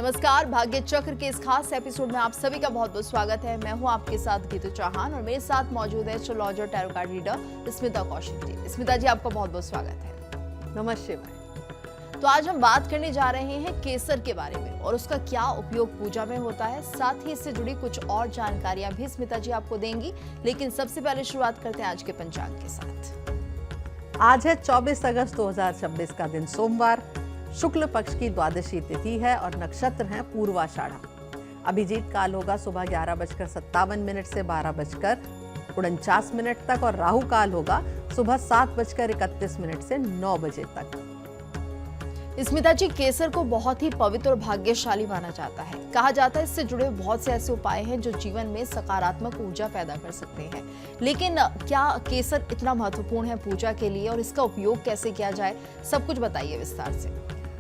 नमस्कार, भाग्य चक्र के इस खास एपिसोड में आप सभी का बहुत बहुत स्वागत है। मैं हूं आपके साथ गीतू चौहान और मेरे साथ मौजूद है astrologer tarot card reader Smita Kaushik ji. Smita ji, आपका बहुत बहुत स्वागत है। नमस्ते। तो आज हम बात करने जा रहे हैं केसर के बारे में और उसका क्या उपयोग पूजा में होता है। साथ ही इससे जुड़ी कुछ और जानकारियां भी स्मिता जी आपको देंगी। लेकिन सबसे पहले शुरुआत करते हैं आज के पंचांग के साथ। आज है 24 अगस्त 2026 का दिन सोमवार। शुक्ल पक्ष की द्वादशी तिथि है और नक्षत्र हैं पूर्वाषाढ़ा। अभिजीत काल होगा सुबह 11:57 से 12:49 तक और राहु काल होगा सुबह 7:31 से 9 बजे तक। स्मिता जी, केसर को बहुत ही पवित्र और भाग्यशाली माना जाता है। कहा जाता है इससे जुड़े बहुत से ऐसे उपाय हैं जो जीवन में सकारात्मक ऊर्जा पैदा कर सकते हैं। लेकिन क्या केसर इतना महत्वपूर्ण है पूजा के लिए और इसका उपयोग कैसे किया जाए, सब कुछ बताइए विस्तार से।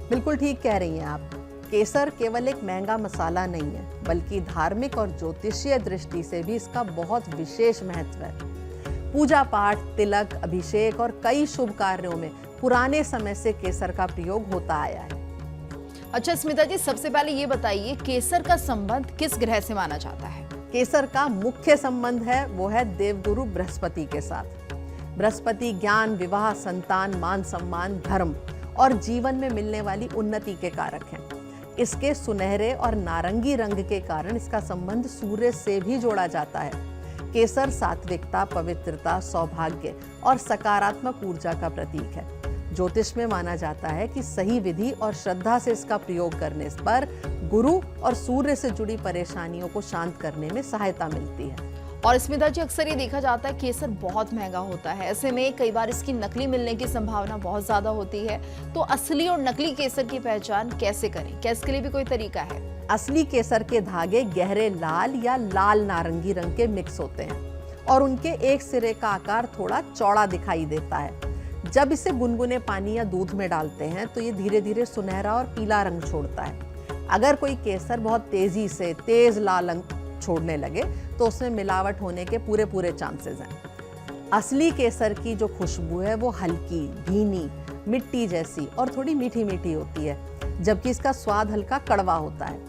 बिल्कुल ठीक कह रही हैं आप। केसर केवल एक महंगा मसाला नहीं है, बल्कि धार्मिक और ज्योतिषीय दृष्टि से भी इसका बहुत विशेष महत्व है। पूजा पाठ, तिलक, अभिषेक और कई शुभ कार्यों में पुराने समय से केसर का प्रयोग होता आया है। अच्छा स्मिता जी, सबसे पहले ये बताइए केसर का संबंध किस ग्रह से माना जाता है? केसर का मुख्य संबंध है वो है देवगुरु बृहस्पति के साथ। बृहस्पति ज्ञान, विवाह, संतान, मान सम्मान, धर्म और जीवन में मिलने वाली उन्नति के कारक हैं। इसके सुनहरे और नारंगी रंग के कारण इसका संबंध सूर्य से भी जोड़ा जाता है। केसर सात्विकता, पवित्रता, सौभाग्य और सकारात्मक ऊर्जा का प्रतीक है। ज्योतिष में माना जाता है कि सही विधि और श्रद्धा से इसका प्रयोग करने पर गुरु और सूर्य से जुड़ी परेशानियों को शांत करने में सहायता मिलती है। और स्मिता जी, अक्सर ये देखा जाता है केसर बहुत महंगा होता है। ऐसे में कई बार इसकी नकली मिलने की संभावना बहुत ज्यादा होती है। तो असली और नकली केसर की पहचान कैसे करें? क्या इसके लिए भी कोई तरीका है? असली केसर के धागे गहरे लाल या लाल नारंगी रंग के मिक्स होते हैं और उनके एक सिरे का आकार थोड़ा चौड़ा दिखाई देता है। जब इसे गुनगुने पानी या दूध में डालते हैं तो ये धीरे धीरे सुनहरा और पीला रंग छोड़ता है। अगर कोई केसर बहुत तेजी से तेज लाल रंग छोड़ने लगे तो उसमें मिलावट होने के पूरे चांसेस हैं। असली केसर की जो खुशबू है वो हल्की, धीमी, मिट्टी जैसी और थोड़ी मीठी मीठी होती है, जबकि इसका स्वाद हल्का कड़वा होता है।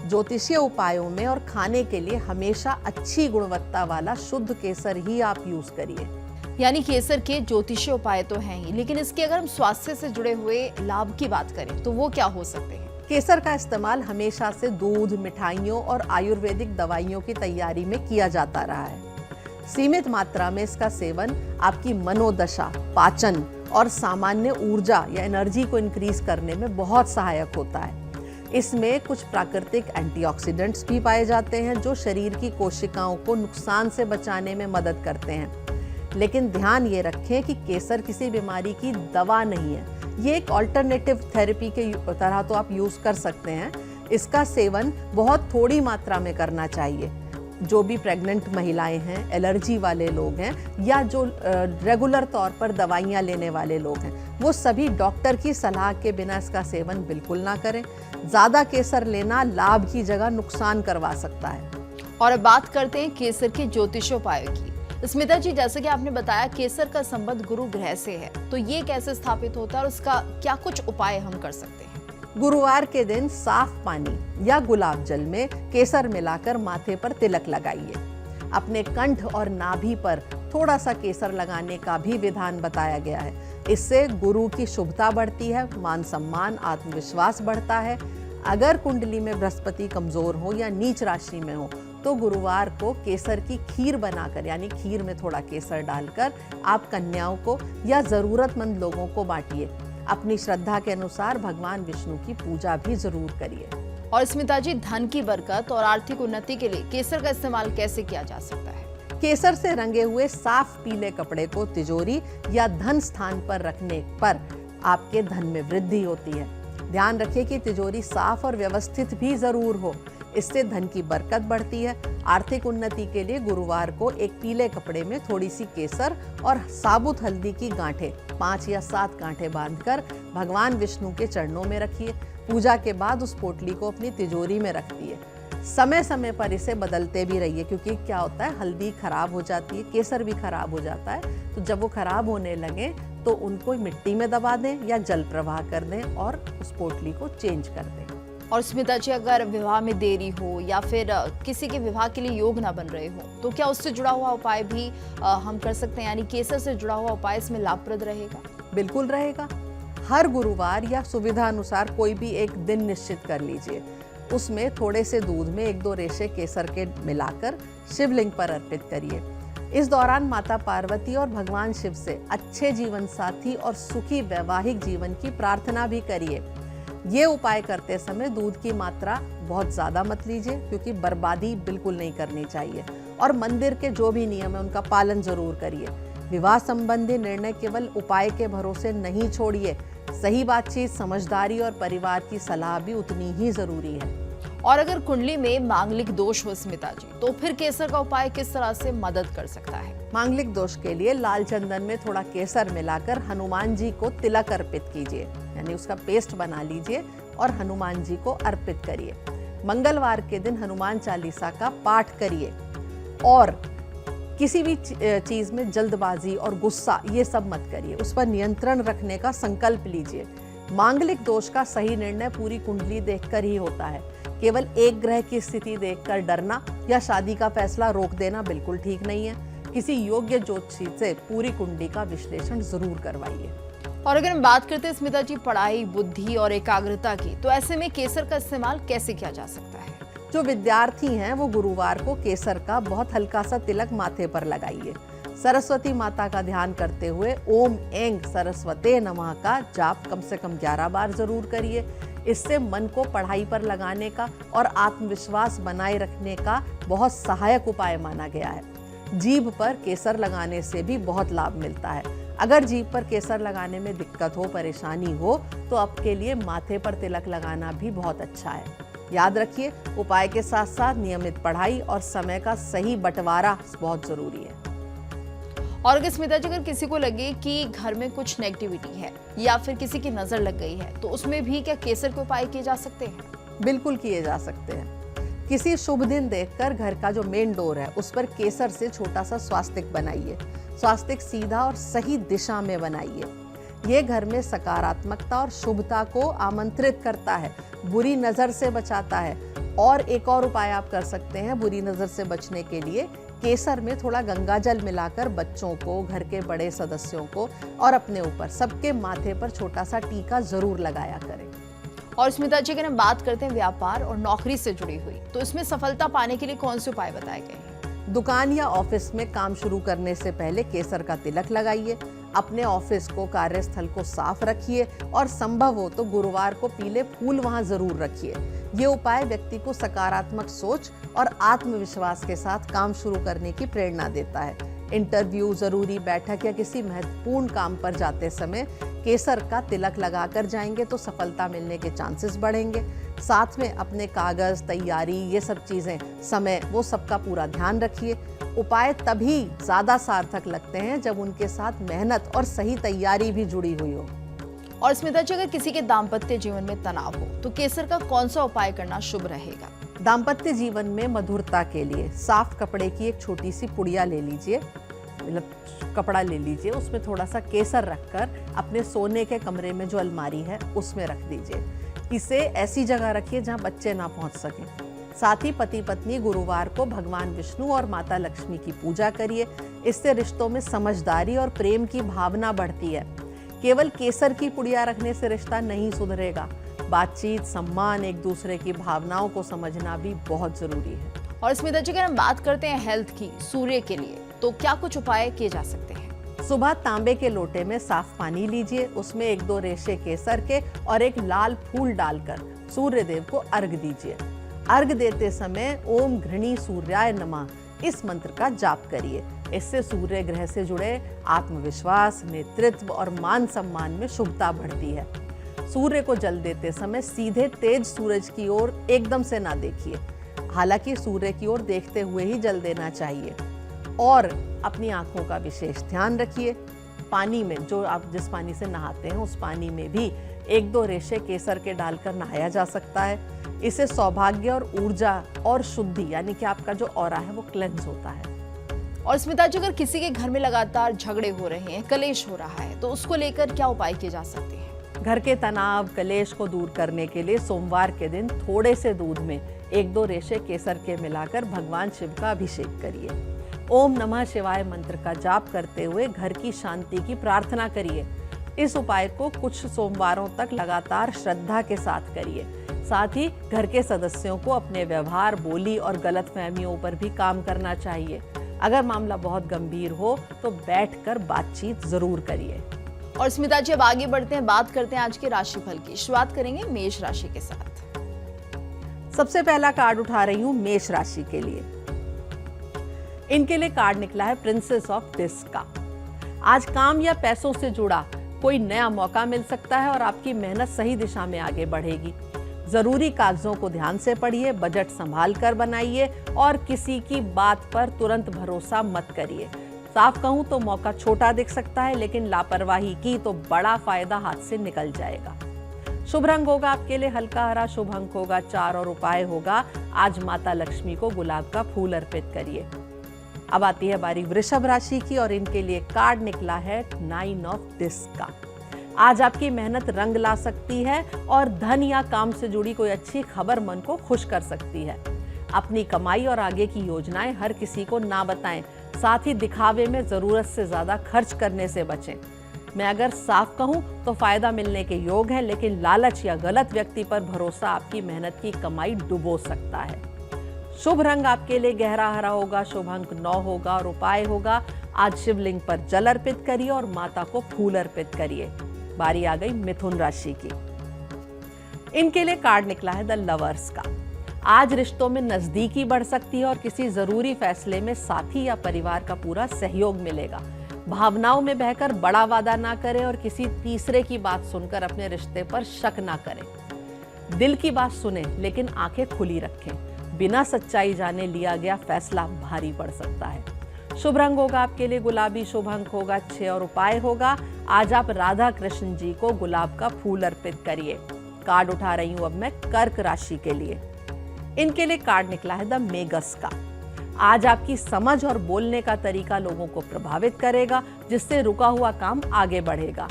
ज्योतिषीय उपायों में और खाने के लिए हमेशा अच्छी गुणवत्ता वाला शुद्ध केसर ही आप यूज करिए। यानी केसर के ज्योतिषीय उपाय तो हैं ही, लेकिन इसके अगर हम स्वास्थ्य से जुड़े हुए लाभ की बात करें तो वो क्या हो सकते हैं? केसर का इस्तेमाल हमेशा से दूध, मिठाइयों और आयुर्वेदिक दवाइयों की तैयारी में किया जाता रहा है। सीमित मात्रा में इसका सेवन आपकी मनोदशा, पाचन और सामान्य ऊर्जा या एनर्जी को इंक्रीज करने में बहुत सहायक होता है। इसमें कुछ प्राकृतिक एंटीऑक्सीडेंट्स भी पाए जाते हैं जो शरीर की कोशिकाओं को नुकसान से बचाने में मदद करते हैं। लेकिन ध्यान ये रखें कि केसर किसी बीमारी की दवा नहीं है। ये एक ऑल्टरनेटिव थेरेपी के तरह तो आप यूज कर सकते हैं। इसका सेवन बहुत थोड़ी मात्रा में करना चाहिए। जो भी प्रेग्नेंट महिलाएं हैं, एलर्जी वाले लोग हैं या जो रेगुलर तौर पर दवाइयाँ लेने वाले लोग हैं, वो सभी डॉक्टर की सलाह के बिना इसका सेवन बिल्कुल ना करें। ज़्यादा केसर लेना लाभ की जगह नुकसान करवा सकता है। और अब बात करते हैं केसर के ज्योतिषीय उपायों की। स्मिता जी, जैसे कि आपने बताया केसर का संबंध गुरु ग्रह से है, तो ये कैसे स्थापित होता है और उसका क्या कुछ उपाय हम कर सकते हैं? गुरुवार के दिन साफ पानी या गुलाब जल में केसर मिलाकर माथे पर तिलक लगाइए। अपने कंठ और नाभि पर थोड़ा सा केसर लगाने का भी विधान बताया गया है। इससे गुरु की शुभता बढ़ती है, मान सम्मान, आत्मविश्वास बढ़ता है। अगर कुंडली में बृहस्पति कमजोर हो या नीच राशि में हो तो गुरुवार को केसर की खीर बनाकर, यानी खीर में थोड़ा केसर डालकर आप कन्याओं को या जरूरतमंद लोगों को बांटिए। अपनी श्रद्धा के अनुसार भगवान विष्णु की पूजा भी जरूर करिए। और स्मिता जी, धन की बरकत और आर्थिक उन्नति के लिए केसर का इस्तेमाल कैसे किया जा सकता है? केसर से रंगे हुए साफ पीले कपड़े को तिजोरी या धन स्थान पर रखने पर आपके धन में वृद्धि होती है। ध्यान रखिए कि तिजोरी साफ और व्यवस्थित भी जरूर हो। इससे धन की बरकत बढ़ती है। आर्थिक उन्नति के लिए गुरुवार को एक पीले कपड़े में थोड़ी सी केसर और साबुत हल्दी की गांठें 5 या 7 गांठें बांधकर भगवान विष्णु के चरणों में रखिए। पूजा के बाद उस पोटली को अपनी तिजोरी में रख दिए। समय समय पर इसे बदलते भी रहिए, क्योंकि क्या होता है, हल्दी खराब हो जाती है, केसर भी खराब हो जाता है। तो जब वो खराब होने लगे तो उनको मिट्टी में दबा दें या जल प्रवाह कर दें और उस पोटली को चेंज कर दें। और स्मिता जी, अगर विवाह में देरी हो या फिर किसी के विवाह के लिए योग ना बन रहे हो, तो क्या उससे जुड़ा हुआ उपाय भी हम कर सकते हैं? यानी केसर से जुड़ा हुआ उपाय इसमें लाभप्रद रहेगा? बिल्कुल रहेगा। हर गुरुवार या सुविधा अनुसार कोई भी एक दिन निश्चित कर लीजिए। उसमें थोड़े से दूध में 1-2 रेशे केसर के मिलाकर शिवलिंग पर अर्पित करिए। इस दौरान माता पार्वती और भगवान शिव से अच्छे जीवन साथी और सुखी वैवाहिक जीवन की प्रार्थना भी करिए। ये उपाय करते समय दूध की मात्रा बहुत ज़्यादा मत लीजिए, क्योंकि बर्बादी बिल्कुल नहीं करनी चाहिए। और मंदिर के जो भी नियम है उनका पालन जरूर करिए। विवाह संबंधी निर्णय केवल उपाय के भरोसे नहीं छोड़िए। सही बातचीत, समझदारी और परिवार की सलाह भी उतनी ही जरूरी है। और अगर कुंडली में मांगलिक दोष हो स्मिता जी, तो फिर केसर का उपाय किस तरह से मदद कर सकता है? मांगलिक दोष के लिए लाल चंदन में थोड़ा केसर मिलाकर हनुमान जी को तिलक अर्पित कीजिए, यानी उसका पेस्ट बना लीजिए और हनुमान जी को अर्पित करिए। मंगलवार के दिन हनुमान चालीसा का पाठ करिए और किसी भी चीज में जल्दबाजी और गुस्सा ये सब मत करिए। उस पर नियंत्रण रखने का संकल्प लीजिए। मांगलिक दोष का सही निर्णय पूरी कुंडली देखकर ही होता है। केवल एक ग्रह की स्थिति देखकर डरना या शादी का फैसला रोक देना बिल्कुल ठीक नहीं है। किसी योग्य ज्योतिषी से पूरी कुंडली का विश्लेषण जरूर करवाइए। और अगर हम बात करते हैं स्मिता जी पढ़ाई, बुद्धि और एकाग्रता की, तो ऐसे में केसर का इस्तेमाल कैसे किया जा सकता है? जो विद्यार्थी हैं वो गुरुवार को केसर का बहुत हल्का सा तिलक माथे पर लगाइए। सरस्वती माता का ध्यान करते हुए ओम ऐं सरस्वते नमः का जाप कम से कम 11 बार जरूर करिए। इससे मन को पढ़ाई पर लगाने का और आत्मविश्वास बनाए रखने का बहुत सहायक उपाय माना गया है। जीभ पर केसर लगाने से भी बहुत लाभ मिलता है। अगर जीभ पर केसर लगाने में दिक्कत हो, परेशानी हो, तो आपके लिए माथे पर तिलक लगाना भी बहुत अच्छा है। याद रखिए, उपाय के साथ साथ नियमित पढ़ाई और समय का सही बंटवारा बहुत जरूरी है। और अगर स्मिता जी, अगर किसी को लगे कि घर में कुछ नेगेटिविटी है या फिर किसी की नजर लग गई है, तो उसमें भी क्या केसर के उपाय किए जा सकते हैं? बिल्कुल किए जा सकते हैं। किसी शुभ दिन देखकर घर का जो मेन डोर है उस पर केसर से छोटा सा स्वास्तिक बनाइए। स्वास्तिक सीधा और सही दिशा में बनाइए। ये घर में सकारात्मकता और शुभता को आमंत्रित करता है, बुरी नजर से बचाता है। और एक और उपाय आप कर सकते हैं बुरी नजर से बचने के लिए। केसर में थोड़ा गंगा जल मिलाकर बच्चों को, घर के बड़े सदस्यों को और अपने ऊपर सबके माथे पर छोटा सा टीका जरूर लगाया करें। और स्मिता जी, अगर हम बात करते हैं व्यापार और नौकरी से जुड़ी हुई, तो इसमें सफलता पाने के लिए कौन से उपाय बताए गए हैं? दुकान या ऑफिस में काम शुरू करने से पहले केसर का तिलक लगाइए। अपने ऑफिस को, कार्यस्थल को साफ रखिए और संभव हो तो गुरुवार को पीले फूल वहां जरूर रखिए। ये उपाय व्यक्ति को सकारात्मक सोच और आत्मविश्वास के साथ काम शुरू करने की प्रेरणा देता है। इंटरव्यू, जरूरी बैठक या किसी महत्वपूर्ण काम पर जाते समय केसर का तिलक लगाकर जाएंगे तो सफलता मिलने के चांसेस बढ़ेंगे। साथ में अपने कागज, तैयारी, ये सब चीजें, समय, वो सबका पूरा ध्यान रखिए। उपाय तभी ज्यादा सार्थक लगते हैं जब उनके साथ मेहनत और सही तैयारी भी जुड़ी हुई हो। और स्मिता जी, अगर किसी के दाम्पत्य जीवन में तनाव हो, तो केसर का कौन सा उपाय करना शुभ रहेगा? दाम्पत्य जीवन में मधुरता के लिए साफ कपड़े की एक छोटी सी पुड़िया ले लीजिए, मतलब कपड़ा ले लीजिए, उसमें थोड़ा सा केसर रखकर अपने सोने के कमरे में जो अलमारी है उसमें रख दीजिए। इसे ऐसी जगह रखिए जहां बच्चे ना पहुंच सकें। साथ ही पति पत्नी गुरुवार को भगवान विष्णु और माता लक्ष्मी की पूजा करिए। इससे रिश्तों में समझदारी और प्रेम की भावना बढ़ती है। केवल केसर की पुड़िया रखने से रिश्ता नहीं सुधरेगा। बातचीत, सम्मान, एक दूसरे की भावनाओं को समझना भी बहुत जरूरी है। और स्मिता जी, अगर हम बात करते हैं हेल्थ की, सूर्य के लिए, तो क्या कुछ उपाय किए जा सकते हैं? सुबह तांबे के लोटे में साफ पानी लीजिए, उसमें 1-2 रेशे केसर के और एक लाल फूल डालकर सूर्य देव को अर्घ दीजिए। अर्घ देते समय ओम घृणी सूर्याय नमः इस मंत्र का जाप करिए। इससे सूर्य ग्रह से जुड़े आत्मविश्वास, नेतृत्व और मान सम्मान में शुभता बढ़ती है। सूर्य को जल देते समय सीधे तेज सूरज की ओर एकदम से ना देखिए, हालांकि सूर्य की ओर देखते हुए ही जल देना चाहिए। और अपनी आंखों का विशेष ध्यान रखिए। पानी में, जो आप जिस पानी से नहाते हैं उस पानी में भी 1-2 रेशे केसर के डालकर नहाया जा सकता है। इससे सौभाग्य और ऊर्जा और शुद्धि, यानी कि आपका जो ऑरा है वो क्लेंस होता है। और स्मिता जी, अगर किसी के घर में लगातार झगड़े हो रहे हैं, कलेश हो रहा है, तो उसको लेकर क्या उपाय किए जा सकते हैं? घर के तनाव कलेश को दूर करने के लिए सोमवार के दिन थोड़े से दूध में 1-2 रेशे केसर के मिलाकर भगवान शिव का अभिषेक करिए। ओम नमः शिवाय मंत्र का जाप करते हुए घर की शांति की प्रार्थना करिए। इस उपाय को कुछ सोमवारों तक लगातार श्रद्धा के साथ करिए। साथ ही घर के सदस्यों को अपने व्यवहार, बोली और गलतफहमियों पर भी काम करना चाहिए। अगर मामला बहुत गंभीर हो तो बैठकर बातचीत जरूर करिए। और स्मिता जी, अब आगे बढ़ते हैं, बात करते हैं आज के राशिफल की। शुरुआत करेंगे मेष राशि के साथ। सबसे पहला कार्ड उठा रही हूं मेष राशि के लिए। इनके लिए कार्ड निकला है प्रिंसेस ऑफ डिस्क का। आज काम या पैसों से जुड़ा कोई नया मौका मिल सकता है और आपकी मेहनत सही दिशा में आगे बढ़ेगी। जरूरी कागजों को ध्यान से पढ़िए, बजट संभाल कर बनाइए और किसी की बात पर तुरंत भरोसा मत करिए। साफ कहूं तो मौका छोटा दिख सकता है, लेकिन लापरवाही की तो बड़ा फायदा हाथ से निकल जाएगा। शुभ रंग होगा आपके लिए हल्का हरा, शुभ अंक होगा 4 और उपाय होगा आज माता लक्ष्मी को गुलाब का फूल अर्पित करिए। अब आती है बारी वृषभ राशि की और इनके लिए कार्ड निकला है 9 ऑफ डिस्क का। आज आपकी मेहनत रंग ला सकती है और धन या काम से जुड़ी कोई अच्छी खबर मन को खुश कर सकती है। अपनी कमाई और आगे की योजनाएं हर किसी को ना बताएं। साथ ही दिखावे में जरूरत से ज्यादा खर्च करने से बचें। मैं अगर साफ कहूं तो फायदा मिलने के योग है, लेकिन लालच या गलत व्यक्ति पर भरोसा आपकी मेहनत की कमाई डुबो सकता है। शुभ रंग आपके लिए गहरा हरा होगा, शुभ अंक 9 होगा और उपाय होगा आज शिवलिंग पर जल अर्पित करिए और माता को फूल अर्पित करिए। बारी आ गई मिथुन राशि की। इनके लिए कार्ड निकला है द लवर्स का। आज रिश्तों में नजदीकी बढ़ सकती है और किसी जरूरी फैसले में साथी या परिवार का पूरा सहयोग मिलेगा। भावनाओं में बहकर बड़ा वादा ना करें और किसी तीसरे की बात सुनकर अपने रिश्ते पर शक ना करें। दिल की बात सुने लेकिन आंखें खुली रखें। बिना सच्चाई जाने लिया गया फैसला भारी पड़ सकता है। शुभ रंग होगा आपके लिए गुलाबी, शुभ अंक होगा 6 और उपाय होगा आज आप राधा कृष्ण जी को गुलाब का फूल अर्पित करिए। कार्ड उठा रही हूं अब मैं कर्क राशि के लिए। इनके लिए कार्ड निकला है द मेगस का। आज आपकी समझ और बोलने का तरीका लोगों को प्रभावित करेगा, जिससे रुका हुआ काम आगे बढ़ेगा।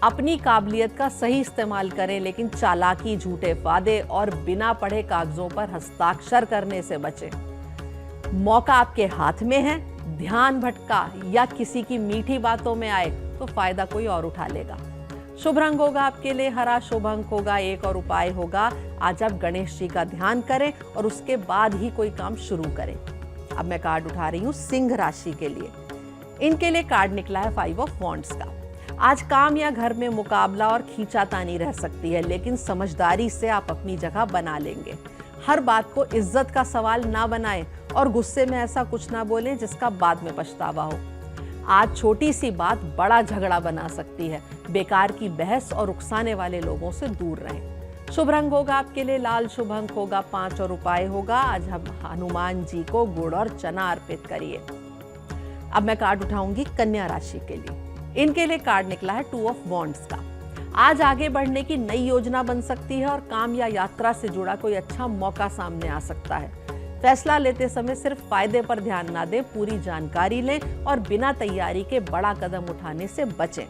अपनी काबिलियत का सही इस्तेमाल करें, लेकिन चालाकी, झूठे वादे और बिना पढ़े कागजों पर हस्ताक्षर करने से बचें। मौका आपके हाथ में है, ध्यान भटका या किसी की मीठी बातों में आए तो फायदा कोई और उठा लेगा। शुभ रंग होगा आपके लिए हरा, शुभ अंक होगा 1 और उपाय होगा आज आप गणेश जी का ध्यान करें और उसके बाद ही कोई काम शुरू करें। अब मैं कार्ड उठा रही हूँ सिंह राशि के लिए। इनके लिए कार्ड निकला है 5 ऑफ वॉन्ड्स का। आज काम या घर में मुकाबला और खींचातानी रह सकती है, लेकिन समझदारी से आप अपनी जगह बना लेंगे। हर बात को इज्जत का सवाल ना बनाएं और गुस्से में ऐसा कुछ ना बोलें जिसका बाद में पछतावा हो। आज छोटी सी बात बड़ा झगड़ा बना सकती है। बेकार की बहस और उकसाने वाले लोगों से दूर रहें। शुभ रंग होगा आपके लिए लाल, शुभ अंक होगा 5 और उपाय होगा आज हम हनुमान जी को गुड़ और चना अर्पित करिए। अब मैं कार्ड उठाऊंगी कन्या राशि के लिए। इनके लिए कार्ड निकला है 2 ऑफ वॉन्ड्स का। आज आगे बढ़ने की नई योजना बन सकती है और काम या यात्रा से जुड़ा कोई अच्छा मौका सामने आ सकता है। फैसला लेते समय सिर्फ फायदे पर ध्यान ना दें, पूरी जानकारी लें और बिना तैयारी के बड़ा कदम उठाने से बचें।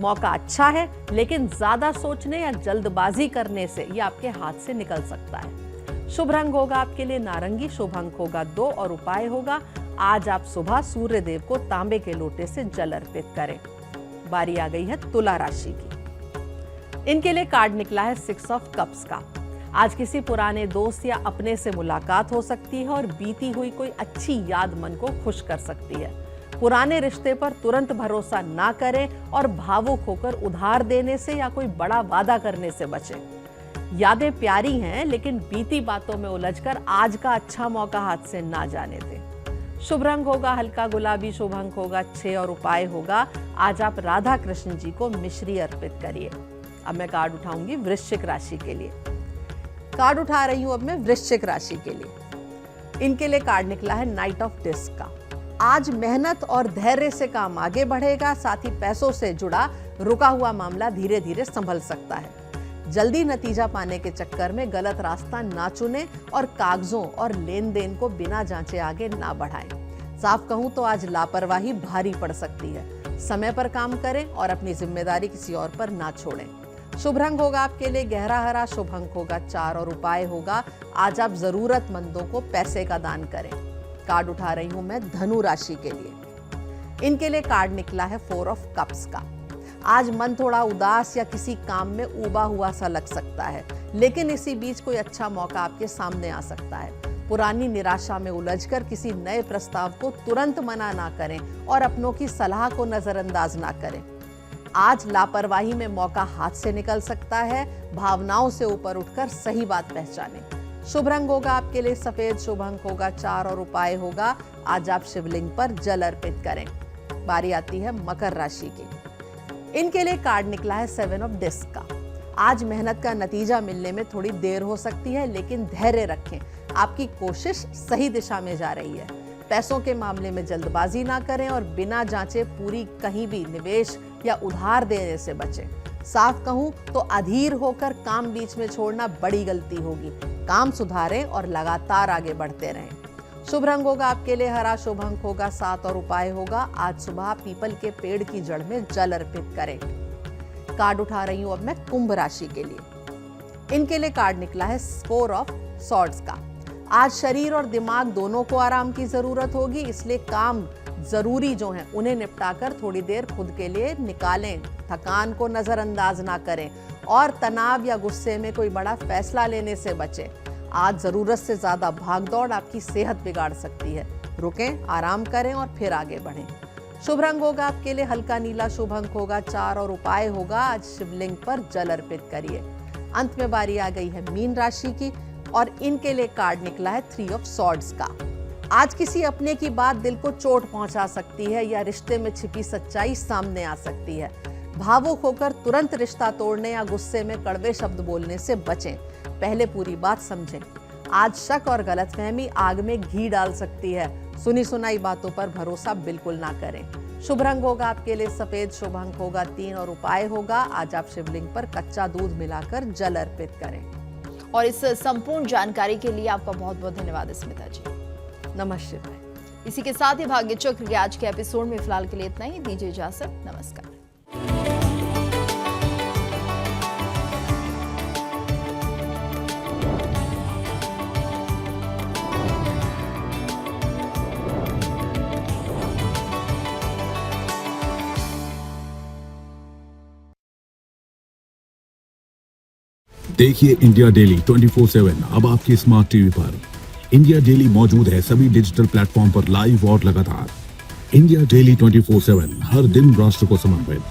मौका अच्छा है, लेकिन ज्यादा सोचने या जल्दबाजी करने से ये आपके हाथ से निकल सकता है। शुभ रंग होगा आपके लिए नारंगी, शुभ अंक होगा 2 और उपाय होगा आज आप सुबह सूर्य देव को तांबे के लोटे से जल अर्पित करें। बारी आ गई है तुला राशि की। इनके लिए कार्ड निकला है 6 ऑफ कप्स का। आज किसी पुराने दोस्त या अपने से मुलाकात हो सकती है और बीती हुई कोई अच्छी याद मन को खुश कर सकती है। पुराने रिश्ते पर तुरंत भरोसा ना करें और भावुक होकर उधार देने से या कोई बड़ा वादा करने से बचें। यादें प्यारी हैं, लेकिन बीती बातों में उलझकर आज का अच्छा मौका हाथ से ना जाने दें। शुभ रंग होगा हल्का गुलाबी, शुभ अंक होगा 6 और उपाय होगा आज आप राधा कृष्ण जी को मिश्री अर्पित करिए। अब मैं कार्ड उठाऊंगी वृश्चिक राशि के लिए। कार्ड उठा रही हूं अब मैं वृश्चिक राशि के लिए। इनके लिए कार्ड निकला है नाइट ऑफ डिस्क का। आज मेहनत और धैर्य से काम आगे बढ़ेगा, साथ ही पैसों से जुड़ा रुका हुआ मामला धीरे धीरे संभल सकता है। जल्दी नतीजा पाने के चक्कर में गलत रास्ता ना चुनें और कागजों और लेन देन को बिना जांचे आगे ना बढ़ाएं। साफ कहूं तो आज लापरवाही भारी पड़ सकती है। समय पर काम करें और अपनी जिम्मेदारी किसी और पर ना छोड़ें। शुभ रंग होगा आपके लिए गहरा हरा, शुभ अंक होगा 4 और उपाय होगा आज आप जरूरतमंदों को पैसे का दान करें। कार्ड उठा रही हूं मैं धनु राशि के लिए। इनके लिए कार्ड निकला है 4 ऑफ कप्स का। आज मन थोड़ा उदास या किसी काम में उबा हुआ सा लग सकता है, लेकिन इसी बीच कोई अच्छा मौका आपके सामने आ सकता है। पुरानी निराशा में उलझकर किसी नए प्रस्ताव को तुरंत मना ना करें और अपनों की सलाह को नजरअंदाज ना करें। आज लापरवाही में मौका हाथ से निकल सकता है, भावनाओं से ऊपर उठकर सही बात पहचानें। शुभ रंग होगा आपके लिए सफेद, शुभ अंक होगा 4 और उपाय होगा आज आप शिवलिंग पर जल अर्पित करें। बारी आती है मकर राशि की। इनके लिए कार्ड निकला है 7 ऑफ डिस्क का। आज मेहनत का नतीजा मिलने में थोड़ी देर हो सकती है, लेकिन धैर्य रखें, आपकी कोशिश सही दिशा में जा रही है। पैसों के मामले में जल्दबाजी ना करें और बिना जांचे पूरी कहीं भी निवेश या उधार देने से बचें। साफ कहूं तो अधीर होकर काम बीच में छोड़ना बड़ी गलती होगी। काम सुधारें और लगातार आगे बढ़ते रहें। शुभ रंग होगा आपके लिए हरा, शुभ अंक होगा 7 और उपाय होगा आज सुबह पीपल के पेड़ की जड़ में जल अर्पित करें। कार्ड उठा रही हूं अब मैं कुंभ राशि के लिए। इनके लिए कार्ड निकला है 4 ऑफ सॉर्ड्स का। आज शरीर और दिमाग दोनों को आराम की जरूरत होगी, इसलिए काम जरूरी जो हैं उन्हें निपटाकर थोड़ी देर खुद के लिए निकालें। थकान को नजरअंदाज ना करें और तनाव या गुस्से में कोई बड़ा फैसला लेने से बचें। आज जरूरत से ज्यादा भागदौड़ आपकी सेहत बिगाड़ सकती है। रुकें, आराम करें और फिर आगे बढ़ें। शुभ रंग होगा आपके लिए हल्का नीला, शुभ अंक होगा 4 और उपाय होगा आज शिवलिंग पर जल अर्पित करिए। अंत में बारी आ गई है मीन राशि की और इनके लिए कार्ड निकला है 3 ऑफ सॉर्ड्स का। आज किसी अपने की बात दिल को चोट पहुंचा सकती है या रिश्ते में छिपी सच्चाई सामने आ सकती है। भावुक होकर तुरंत रिश्ता तोड़ने या गुस्से में कड़वे शब्द बोलने से बचें। पहले पूरी बात समझें। आज शक और गलतफहमी आग में घी डाल सकती है। सुनी सुनाई बातों पर भरोसा बिल्कुल ना करें। शुभ रंग होगा आपके लिए सफेद, शुभ अंक होगा 3 और उपाय होगा आज आप शिवलिंग पर कच्चा दूध मिलाकर जल अर्पित करें। और इस संपूर्ण जानकारी के लिए आपका बहुत बहुत धन्यवाद स्मिता जी। नमस्ते शिवाय। इसी के साथ ही भाग्य चक्र के आज के एपिसोड में फिलहाल के लिए इतना ही। दीजिए इजाजत, नमस्कार। देखिए इंडिया डेली 24/7 अब आपके स्मार्ट टीवी पर। इंडिया डेली मौजूद है सभी डिजिटल प्लेटफॉर्म पर लाइव और लगातार। इंडिया डेली 24/7 हर दिन राष्ट्र को समर्पित।